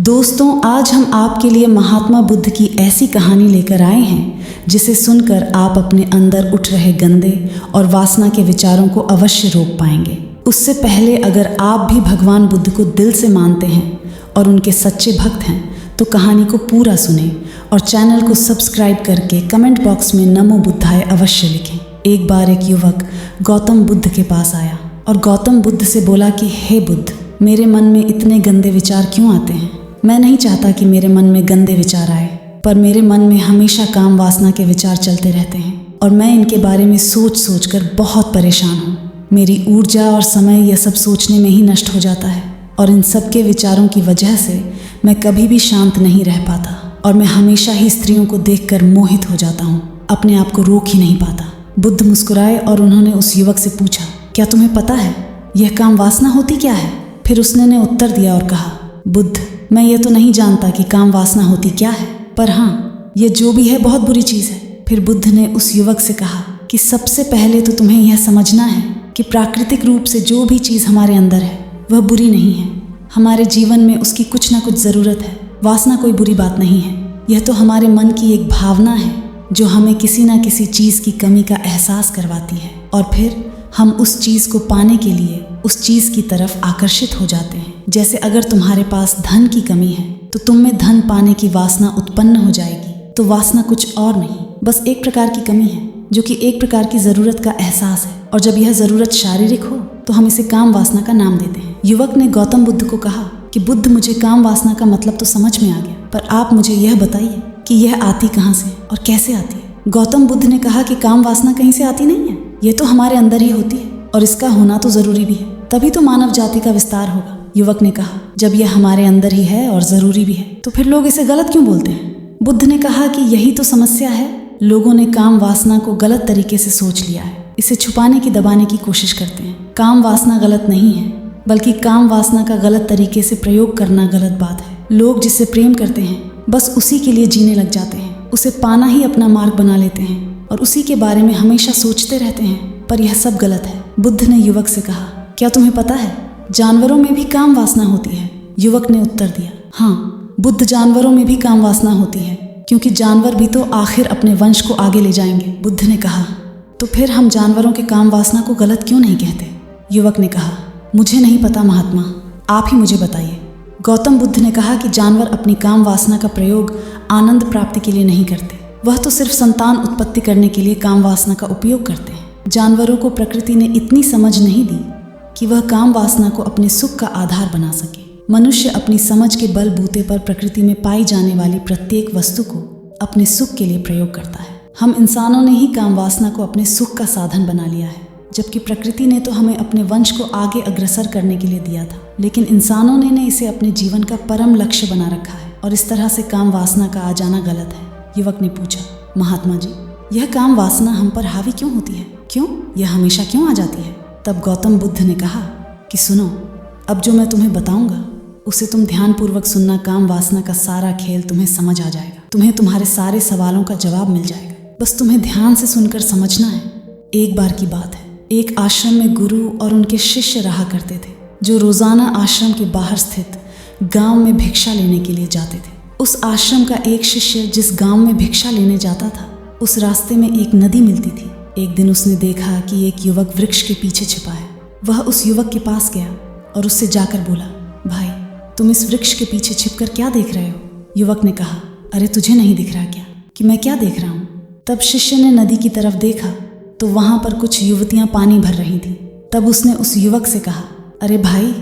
दोस्तों, आज हम आपके लिए महात्मा बुद्ध की ऐसी कहानी लेकर आए हैं जिसे सुनकर आप अपने अंदर उठ रहे गंदे और वासना के विचारों को अवश्य रोक पाएंगे। उससे पहले अगर आप भी भगवान बुद्ध को दिल से मानते हैं और उनके सच्चे भक्त हैं तो कहानी को पूरा सुनें और चैनल को सब्सक्राइब करके कमेंट बॉक्स में नमो बुद्धाय अवश्य लिखें। एक बार एक युवक गौतम बुद्ध के पास आया और गौतम बुद्ध से बोला कि हे बुद्ध, मेरे मन में इतने गंदे विचार क्यों आते हैं? मैं नहीं चाहता कि मेरे मन में गंदे विचार आए, पर मेरे मन में हमेशा काम वासना के विचार चलते रहते हैं और मैं इनके बारे में सोच सोच कर बहुत परेशान हूँ। मेरी ऊर्जा और समय यह सब सोचने में ही नष्ट हो जाता है और इन सब के विचारों की वजह से मैं कभी भी शांत नहीं रह पाता और मैं हमेशा ही स्त्रियों को देखकर मोहित हो जाता हूँ, अपने आप को रोक ही नहीं पाता। बुद्ध मुस्कुराए और उन्होंने उस युवक से पूछा, क्या तुम्हें पता है यह काम वासना होती क्या है? फिर उसने ने उत्तर दिया और कहा, बुद्ध, मैं ये तो नहीं जानता कि काम वासना होती क्या है, पर हाँ, ये जो भी है बहुत बुरी चीज़ है। फिर बुद्ध ने उस युवक से कहा कि सबसे पहले तो तुम्हें यह समझना है कि प्राकृतिक रूप से जो भी चीज़ हमारे अंदर है वह बुरी नहीं है। हमारे जीवन में उसकी कुछ ना कुछ ज़रूरत है। वासना कोई बुरी बात नहीं है, यह तो हमारे मन की एक भावना है जो हमें किसी न किसी चीज़ की कमी का एहसास करवाती है और फिर हम उस चीज़ को पाने के लिए उस चीज़ की तरफ आकर्षित हो जाते हैं। जैसे अगर तुम्हारे पास धन की कमी है तो तुम में धन पाने की वासना उत्पन्न हो जाएगी। तो वासना कुछ और नहीं, बस एक प्रकार की कमी है जो कि एक प्रकार की ज़रूरत का एहसास है, और जब यह ज़रूरत शारीरिक हो तो हम इसे काम वासना का नाम देते हैं। युवक ने गौतम बुद्ध को कहा कि बुद्ध, मुझे काम वासना का मतलब तो समझ में आ गया, पर आप मुझे यह बताइए कि यह आती कहाँ से और कैसे आती है? गौतम बुद्ध ने कहा कि काम वासना कहीं से आती नहीं है, ये तो हमारे अंदर ही होती है और इसका होना तो ज़रूरी भी है, तभी तो मानव जाति का विस्तार होगा। युवक ने कहा, जब यह हमारे अंदर ही है और ज़रूरी भी है तो फिर लोग इसे गलत क्यों बोलते हैं? बुद्ध ने कहा कि यही तो समस्या है, लोगों ने काम वासना को गलत तरीके से सोच लिया है, इसे छुपाने की दबाने की कोशिश करते हैं। काम वासना गलत नहीं है, बल्कि काम वासना का गलत तरीके से प्रयोग करना गलत बात है। लोग जिससे प्रेम करते हैं बस उसी के लिए जीने लग जाते हैं, उसे पाना ही अपना मार्ग बना लेते हैं और उसी के बारे में हमेशा सोचते रहते हैं, पर यह सब गलत है। बुद्ध ने युवक से कहा, क्या तुम्हें पता है जानवरों में भी काम वासना होती है? युवक ने उत्तर दिया, हाँ बुद्ध, जानवरों में भी काम वासना होती है, क्योंकि जानवर भी तो आखिर अपने वंश को आगे ले जाएंगे। बुद्ध ने कहा, तो फिर हम जानवरों के काम वासना को गलत क्यों नहीं कहते? युवक ने कहा, मुझे नहीं पता महात्मा, आप ही मुझे बताइए। गौतम बुद्ध ने कहा कि जानवर अपनी काम वासना का प्रयोग आनंद प्राप्ति के लिए नहीं करते, वह तो सिर्फ संतान उत्पत्ति करने के लिए काम वासना का उपयोग करते हैं। जानवरों को प्रकृति ने इतनी समझ नहीं दी कि वह काम वासना को अपने सुख का आधार बना सके। मनुष्य अपनी समझ के बलबूते पर प्रकृति में पाई जाने वाली प्रत्येक वस्तु को अपने सुख के लिए प्रयोग करता है। हम इंसानों ने ही काम वासना को अपने सुख का साधन बना लिया है, जबकि प्रकृति ने तो हमें अपने वंश को आगे अग्रसर करने के लिए दिया था, लेकिन इंसानों ने इसे अपने जीवन का परम लक्ष्य बना रखा है और इस तरह से काम वासना का आ जाना गलत है। युवक ने पूछा, महात्मा जी, यह काम वासना हम पर हावी क्यों होती है? क्यों यह हमेशा क्यों आ जाती है? तब गौतम बुद्ध ने कहा कि सुनो, अब जो मैं तुम्हें बताऊंगा उसे तुम ध्यानपूर्वक सुनना। काम वासना का सारा खेल तुम्हें समझ आ जाएगा, तुम्हें तुम्हारे सारे सवालों का जवाब मिल जाएगा, बस तुम्हें ध्यान से सुनकर समझना है। एक बार की बात है, एक आश्रम में गुरु और उनके शिष्य रहा करते थे, जो रोजाना आश्रम के बाहर स्थित गांव में भिक्षा लेने के लिए जाते थे। उस आश्रम का एक शिष्य जिस गांव में भिक्षा लेने जाता था, उस रास्ते में एक नदी मिलती थी। एक दिन उसने देखा कि एक युवक वृक्ष के पीछे छिपा है। वह उस युवक के पास गया और उससे जाकर बोला, भाई, तुम इस वृक्ष के पीछे छिपकर क्या देख रहे हो? युवक ने कहा, अरे तुझे नहीं दिख रहा क्या कि मैं क्या देख रहा हूँ? तब शिष्य ने नदी की तरफ देखा तो वहां पर कुछ युवतियां पानी भर रही थीं। तब उसने उस युवक से कहा, अरे भाई,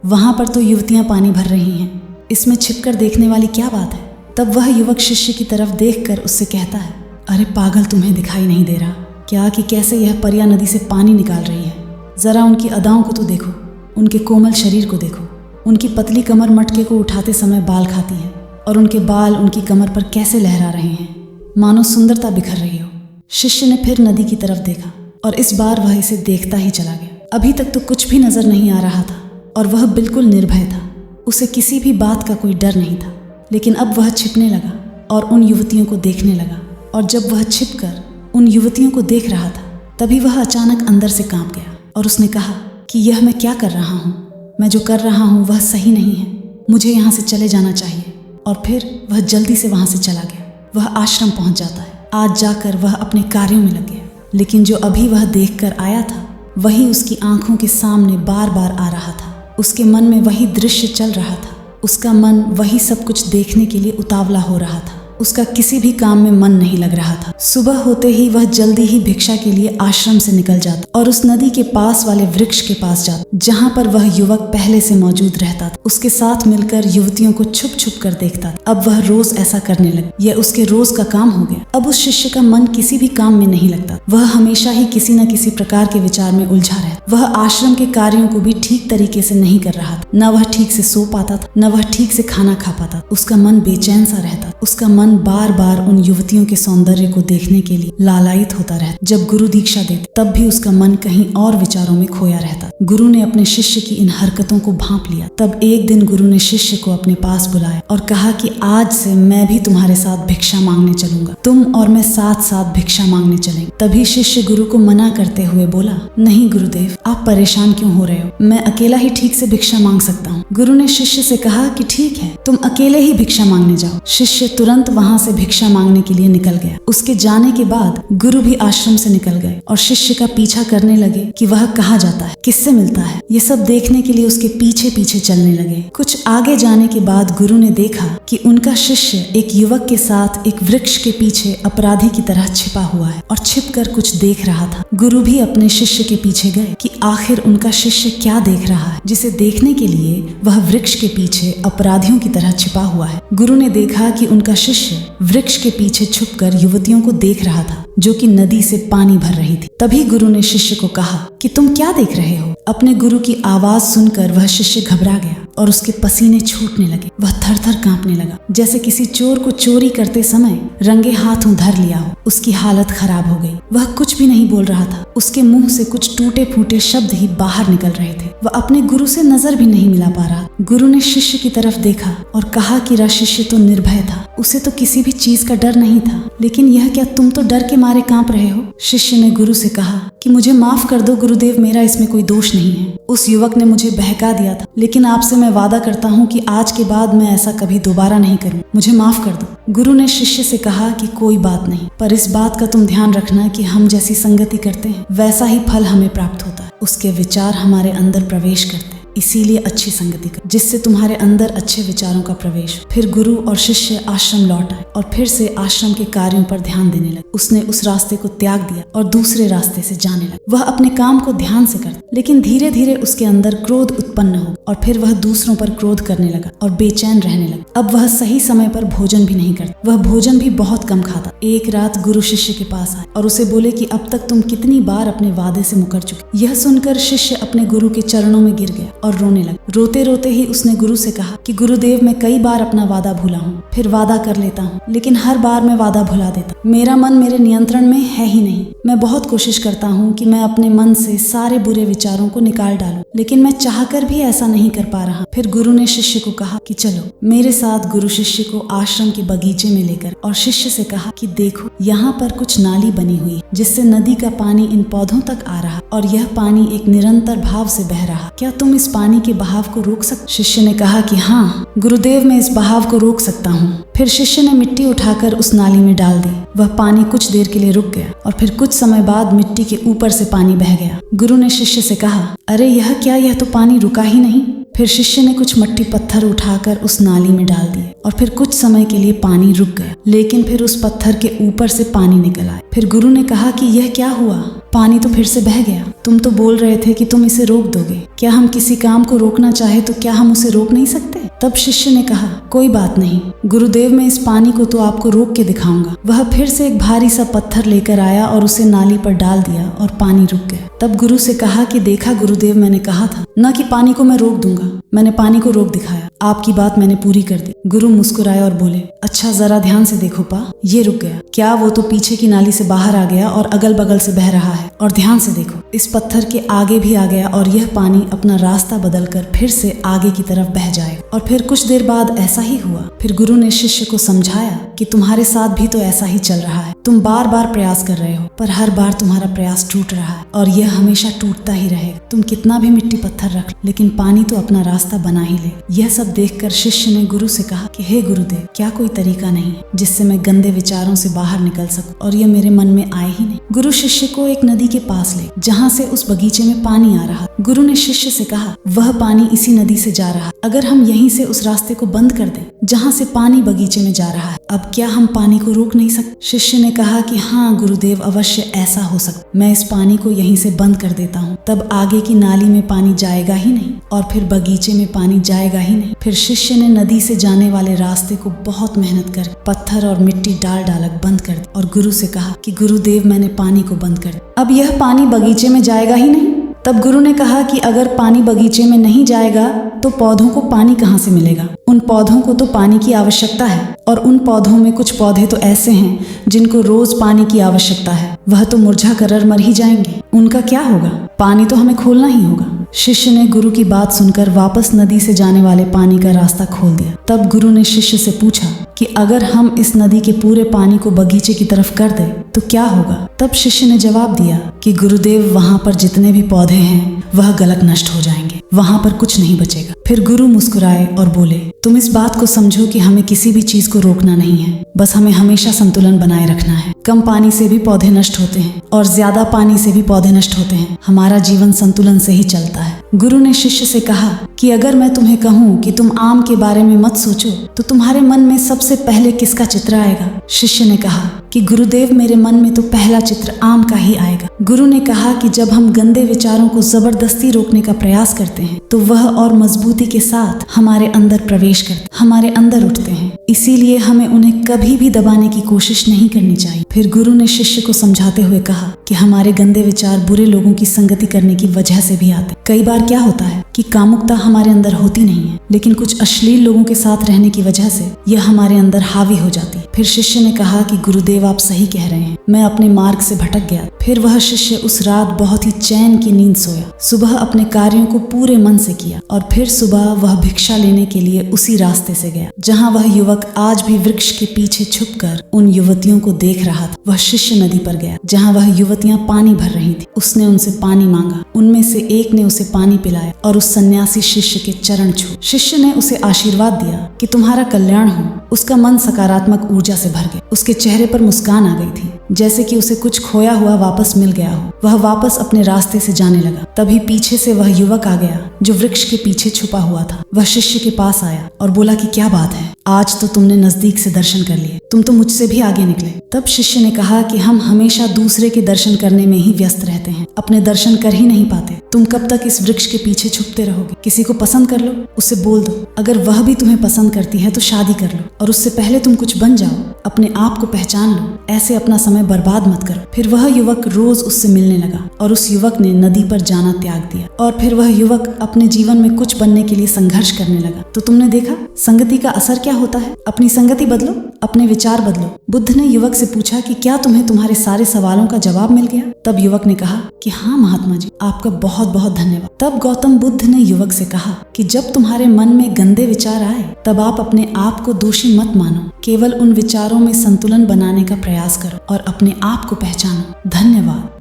वहां पर तो युवतियां पानी भर रही हैं, इसमें छिपकर देखने वाली क्या बात है? तब वह युवक शिष्य की तरफ देखकर उससे कहता है, अरे पागल, तुम्हें दिखाई नहीं दे रहा क्या कि कैसे यह परिया नदी से पानी निकाल रही है? जरा उनकी अदाओं को तो देखो, उनके कोमल शरीर को देखो, उनकी पतली कमर मटके को उठाते समय बाल खाती है और उनके बाल उनकी कमर पर कैसे लहरा रहे हैं, मानो सुंदरता बिखर रही हो। शिष्य ने फिर नदी की तरफ देखा और इस बार वह इसे देखता ही चला गया। अभी तक तो कुछ भी नजर नहीं आ रहा था और वह बिल्कुल निर्भय था, उसे किसी भी बात का कोई डर नहीं था। लेकिन अब वह छिपने लगा और उन युवतियों को देखने लगा, और जब वह छिपकर उन युवतियों को देख रहा था तभी वह अचानक अंदर से कांप गया और उसने कहा कि यह मैं क्या कर रहा हूँ? मैं जो कर रहा हूँ वह सही नहीं है, मुझे यहाँ से चले जाना चाहिए। और फिर वह जल्दी से वहाँ से चला गया। वह आश्रम पहुँच जाता है। आज जाकर वह अपने कार्यों में लग गया, लेकिन जो अभी वह देख कर आया था वही उसकी आंखों के सामने बार बार आ रहा था। उसके मन में वही दृश्य चल रहा था। उसका मन वही सब कुछ देखने के लिए उतावला हो रहा था। उसका किसी भी काम में मन नहीं लग रहा था। सुबह होते ही वह जल्दी ही भिक्षा के लिए आश्रम से निकल जाता और उस नदी के पास वाले वृक्ष के पास जाता, जहाँ पर वह युवक पहले से मौजूद रहता था। उसके साथ मिलकर युवतियों को छुप छुप कर देखता था। अब वह रोज ऐसा करने लगा। यह उसके रोज का काम हो गया। अब उस शिष्य का मन किसी भी काम में नहीं लगता। वह हमेशा ही किसी न किसी प्रकार के विचार में उलझा रहता। वह आश्रम के कार्यों को भी ठीक तरीके से नहीं कर रहा था। न वह ठीक से सो पाता था, न वह ठीक से खाना खा पाता। उसका मन बेचैन सा रहता। उसका मन बार बार उन युवतियों के सौंदर्य को देखने के लिए लालायित होता रहता। जब गुरु दीक्षा देते तब भी उसका मन कहीं और विचारों में खोया रहता। गुरु ने अपने शिष्य की इन हरकतों को भांप लिया। तब एक दिन गुरु ने शिष्य को अपने पास बुलाया और कहा कि आज से मैं भी तुम्हारे साथ भिक्षा मांगने चलूंगा। तुम और मैं साथ साथ भिक्षा मांगने चलेंगे। तभी शिष्य गुरु को मना करते हुए बोला, नहीं गुरुदेव, आप परेशान क्यों हो रहे हो? मैं अकेला ही ठीक से भिक्षा मांग सकता हूँ। गुरु ने शिष्य से कहा कि ठीक है, तुम अकेले ही भिक्षा मांगने जाओ। शिष्य तुरंत वहाँ से भिक्षा मांगने के लिए निकल गया। उसके जाने के बाद गुरु भी आश्रम से निकल गए और शिष्य का पीछा करने लगे कि वह कहाँ जाता है, किससे मिलता है। ये सब देखने के लिए उसके पीछे पीछे चलने लगे। कुछ आगे जाने के बाद गुरु ने देखा कि उनका शिष्य एक युवक के साथ एक वृक्ष के पीछे अपराधी की तरह छिपा हुआ है और छिपकर कुछ देख रहा था। गुरु भी अपने शिष्य के पीछे गए कि आखिर उनका शिष्य क्या देख रहा है, जिसे देखने के लिए वह वृक्ष के पीछे अपराधियों की तरह छिपा हुआ है। गुरु ने देखा कि उनका शिष्य वृक्ष के पीछे छुपकर युवतियों को देख रहा था, जो कि नदी से पानी भर रही थी। तभी गुरु ने शिष्य को कहा कि तुम क्या देख रहे हो? अपने गुरु की आवाज सुनकर वह शिष्य घबरा गया और उसके पसीने छूटने लगे। वह थर-थर कांपने लगा, जैसे किसी चोर को चोरी करते समय रंगे हाथों धर लिया हो। उसकी हालत खराब हो गई। वह कुछ भी नहीं बोल रहा था। उसके मुंह से कुछ टूटे फूटे शब्द ही बाहर निकल रहे थे। वह अपने गुरु से नजर भी नहीं मिला पा रहा। गुरु ने शिष्य की तरफ देखा और कहा कि वह शिष्य तो निर्भय था, उसे तो किसी भी चीज का डर नहीं था, लेकिन यह क्या तुम तो डर के मारे कांप रहे हो? शिष्य ने गुरु से कहा कि मुझे माफ कर दो गुरुदेव, मेरा इसमें कोई दोष नहीं है। उस युवक ने मुझे बहका दिया था, लेकिन आपसे मैं वादा करता हूँ कि आज के बाद मैं ऐसा कभी दोबारा नहीं करूँ। मुझे माफ कर दो। गुरु ने शिष्य से कहा कि कोई बात नहीं, पर इस बात का तुम ध्यान रखना कि हम जैसी संगति करते हैं वैसा ही फल हमें प्राप्त होता है। उसके विचार हमारे अंदर प्रवेश करते हैं, इसीलिए अच्छी संगति कर, जिससे तुम्हारे अंदर अच्छे विचारों का प्रवेश। फिर गुरु और शिष्य आश्रम लौट आए और फिर से आश्रम के कार्यों पर ध्यान देने लगे। उसने उस रास्ते को त्याग दिया और दूसरे रास्ते से जाने लगा। वह अपने काम को ध्यान से करता, लेकिन धीरे धीरे उसके अंदर क्रोध उत्पन्न हो और फिर वह दूसरों पर क्रोध करने लगा और बेचैन रहने लगा। अब वह सही समय पर भोजन भी नहीं करता। वह भोजन भी बहुत कम खाता। एक रात गुरु शिष्य के पास आए और उसे बोले कि अब तक तुम कितनी बार अपने वादे से मुकर चुके। यह सुनकर शिष्य अपने गुरु के चरणों में गिर गया और रोने लगा। रोते रोते ही उसने गुरु से कहा कि गुरुदेव, मैं कई बार अपना वादा भूला हूँ, फिर वादा कर लेता हूँ, लेकिन हर बार मैं वादा भुला देता। मेरा मन मेरे नियंत्रण में है ही नहीं। मैं बहुत कोशिश करता हूँ कि मैं अपने मन से सारे बुरे विचारों को निकाल डालूं, लेकिन मैं चाहकर भी ऐसा नहीं कर पा रहा। फिर गुरु ने शिष्य को कहा कि चलो मेरे साथ। गुरु शिष्य को आश्रम के बगीचे में लेकर और शिष्य से कहा कि देखो, यहाँ पर कुछ नाली बनी हुई है, जिससे नदी का पानी इन पौधों तक आ रहा और यह पानी एक निरंतर भाव से बह रहा। क्या तुम इस पानी के बहाव को रोक सकते? शिष्य ने कहा कि हाँ गुरुदेव, मैं इस बहाव को रोक सकता हूँ। फिर शिष्य ने मिट्टी उठाकर उस नाली में डाल दी। वह पानी कुछ देर के लिए रुक गया और फिर कुछ समय बाद मिट्टी के ऊपर से पानी बह गया। गुरु ने शिष्य से कहा, अरे यह क्या, यह तो पानी रुका ही नहीं। फिर शिष्य ने कुछ मट्टी पत्थर उठाकर उस नाली में डाल दिए और फिर कुछ समय के लिए पानी रुक गया, लेकिन फिर उस पत्थर के ऊपर से पानी निकल आया। फिर गुरु ने कहा कि यह क्या हुआ, पानी तो फिर से बह गया। तुम तो बोल रहे थे कि तुम इसे रोक दोगे। क्या हम किसी काम को रोकना चाहे तो क्या हम उसे रोक नहीं सकते? तब शिष्य ने कहा, कोई बात नहीं गुरुदेव, मैं इस पानी को तो आपको रोक के दिखाऊंगा। वह फिर से एक भारी सा पत्थर लेकर आया और उसे नाली पर डाल दिया और पानी रुक गया। तब गुरु से कहा कि देखा गुरुदेव, मैंने कहा था न कि पानी को मैं रोक दूंगा। मैंने पानी को रोक दिखाया, आपकी बात मैंने पूरी कर दी। गुरु मुस्कुराए और बोले, अच्छा जरा ध्यान से देखो पा, ये रुक गया। क्या वो तो पीछे की नाली से बाहर आ गया और अगल बगल से बह रहा है। और ध्यान से देखो, इस पत्थर के आगे भी आ गया और यह पानी अपना रास्ता बदलकर फिर से आगे की तरफ बह जाएगा। और फिर कुछ देर बाद ऐसा ही हुआ। फिर गुरु ने शिष्य को समझाया कि तुम्हारे साथ भी तो ऐसा ही चल रहा है। तुम बार बार प्रयास कर रहे हो, पर हर बार तुम्हारा प्रयास टूट रहा है और यह हमेशा टूटता ही रहेगा। तुम कितना भी मिट्टी पत्थर रख, लेकिन पानी तो अपना रास्ता बना ही ले। यह सब देखकर शिष्य ने गुरु से कहा कि हे गुरुदेव, क्या कोई तरीका नहीं है जिससे मैं गंदे विचारों से बाहर निकल सकूं और यह मेरे मन में आए ही नहीं। गुरु शिष्य को एक नदी के पास ले, जहाँ से उस बगीचे में पानी आ रहा। गुरु ने शिष्य से कहा, वह पानी इसी नदी से जा रहा, अगर हम यहीं से उस रास्ते को बंद कर दें जहाँ से पानी बगीचे में जा रहा है, अब क्या हम पानी को रोक नहीं सकते? शिष्य ने कहा कि हाँ गुरुदेव, अवश्य ऐसा हो सकता। मैं इस पानी को यहीं से बंद कर देता हूँ, तब आगे की नाली में पानी जाएगा ही नहीं और फिर बगीचे में पानी जाएगा ही नहीं। फिर शिष्य ने नदी से जाने वाले रास्ते को बहुत मेहनत कर पत्थर और मिट्टी डाल डालक बंद कर दी और गुरु से कहा कि गुरुदेव, मैंने पानी को बंद कर दिया, अब यह पानी बगीचे में जाएगा ही नहीं। तब गुरु ने कहा कि अगर पानी बगीचे में नहीं जाएगा तो पौधों को पानी कहाँ से मिलेगा? उन पौधों को तो पानी की आवश्यकता है और उन पौधों में कुछ पौधे तो ऐसे हैं जिनको रोज पानी की आवश्यकता है, वह तो मुरझा कर मर ही जाएंगे, उनका क्या होगा? पानी तो हमें खोलना ही होगा। शिष्य ने गुरु की बात सुनकर वापस नदी से जाने वाले पानी का रास्ता खोल दिया। तब गुरु ने शिष्य से पूछा कि अगर हम इस नदी के पूरे पानी को बगीचे की तरफ कर दें तो क्या होगा? तब शिष्य ने जवाब दिया कि गुरुदेव, वहाँ पर जितने भी पौधे हैं वह गलक नष्ट हो जाएंगे, वहाँ पर कुछ नहीं बचेगा। फिर गुरु मुस्कुराए और बोले, तुम इस बात को समझो कि हमें किसी भी चीज को रोकना नहीं है, बस हमें हमेशा संतुलन बनाए रखना है। कम पानी से भी पौधे नष्ट होते हैं और ज्यादा पानी से भी पौधे नष्ट होते हैं। हमारा जीवन संतुलन से ही चलता है। गुरु ने शिष्य से कहा कि अगर मैं तुम्हें कहूँ कि तुम आम के बारे में मत सोचो तो तुम्हारे मन में सबसे पहले किसका चित्र आएगा? शिष्य ने कहा कि गुरुदेव, मेरे मन में तो पहला चित्र आम का ही आएगा। गुरु ने कहा कि जब हम गंदे विचारों को जबरदस्ती रोकने का प्रयास करते हैं तो वह और मजबूती के साथ हमारे अंदर प्रवेश करते, हमारे अंदर उठते हैं, इसीलिए हमें उन्हें कभी भी दबाने की कोशिश नहीं करनी चाहिए। फिर गुरु ने शिष्य को समझाते हुए कहा कि हमारे गंदे विचार बुरे लोगों की संगति करने की वजह से भी आते। कई बार क्या होता है कि कामुकता हमारे अंदर होती नहीं है, लेकिन कुछ अश्लील लोगों के साथ रहने की वजह से यह हमारे अंदर हावी हो जाती है। फिर शिष्य ने कहा कि गुरुदेव, आप सही कह रहे हैं, मैं अपने मार्ग से भटक गया। फिर वह शिष्य उस रात बहुत ही चैन की नींद सोया। सुबह अपने कार्यों को पूरे मन से किया और फिर सुबह वह भिक्षा लेने के लिए उसी रास्ते से गया जहाँ वह युवक आज भी वृक्ष के पीछे छुपकर उन युवतियों को देख रहा था। वह शिष्य नदी पर गया जहाँ वह युवतियां पानी भर रही थी। उसने उनसे पानी मांगा, उनमें से एक ने उसे पानी पिलाया और उस सन्यासी शिष्य के चरण छू। शिष्य ने उसे आशीर्वाद दिया कि तुम्हारा कल्याण हो। उसका मन सकारात्मक ऊर्जा से भर गया। उसके चेहरे पर मुस्कान आ गई थी, जैसे कि उसे कुछ खोया हुआ वापस मिल गया हो। वह वापस अपने रास्ते से जाने लगा। तभी पीछे से वह युवक आ गया जो वृक्ष के पीछे छुपा हुआ था। वह शिष्य के पास आया और बोला कि क्या बात है, आज तो तुमने नजदीक से दर्शन कर लिए, तुम तो मुझसे भी आगे निकले। तब शिष्य ने कहा कि हम हमेशा दूसरे के दर्शन करने में ही व्यस्त रहते हैं, अपने दर्शन कर ही नहीं पाते। तुम कब तक इस वृक्ष के पीछे छुपते रहोगे? किसी को पसंद कर लो, उससे बोल दो, अगर वह भी तुम्हें पसंद करती है तो शादी कर लो और उससे पहले तुम कुछ बन जाओ, अपने आप को पहचान लो, ऐसे अपना समय बर्बाद मत करो। फिर वह युवक रोज उससे मिलने लगा और उस युवक ने नदी पर जाना त्याग दिया और फिर वह युवक अपने जीवन में कुछ बनने के लिए संघर्ष करने लगा। तो तुमने देखा संगति का असर क्या होता है। अपनी संगति बदलो, अपने विचार बदलो। बुद्ध ने युवक से पूछा कि क्या तुम्हें तुम्हारे सारे सवालों का जवाब मिल गया? तब युवक ने कहा कि हाँ महात्मा जी, आपका बहुत बहुत धन्यवाद। तब गौतम बुद्ध ने युवक से कहा कि जब तुम्हारे मन में गंदे विचार आए तब आप अपने आप को दोषी मत मानो, केवल उन विचारों में संतुलन बनाने का प्रयास करो और अपने आप को पहचानो। धन्यवाद।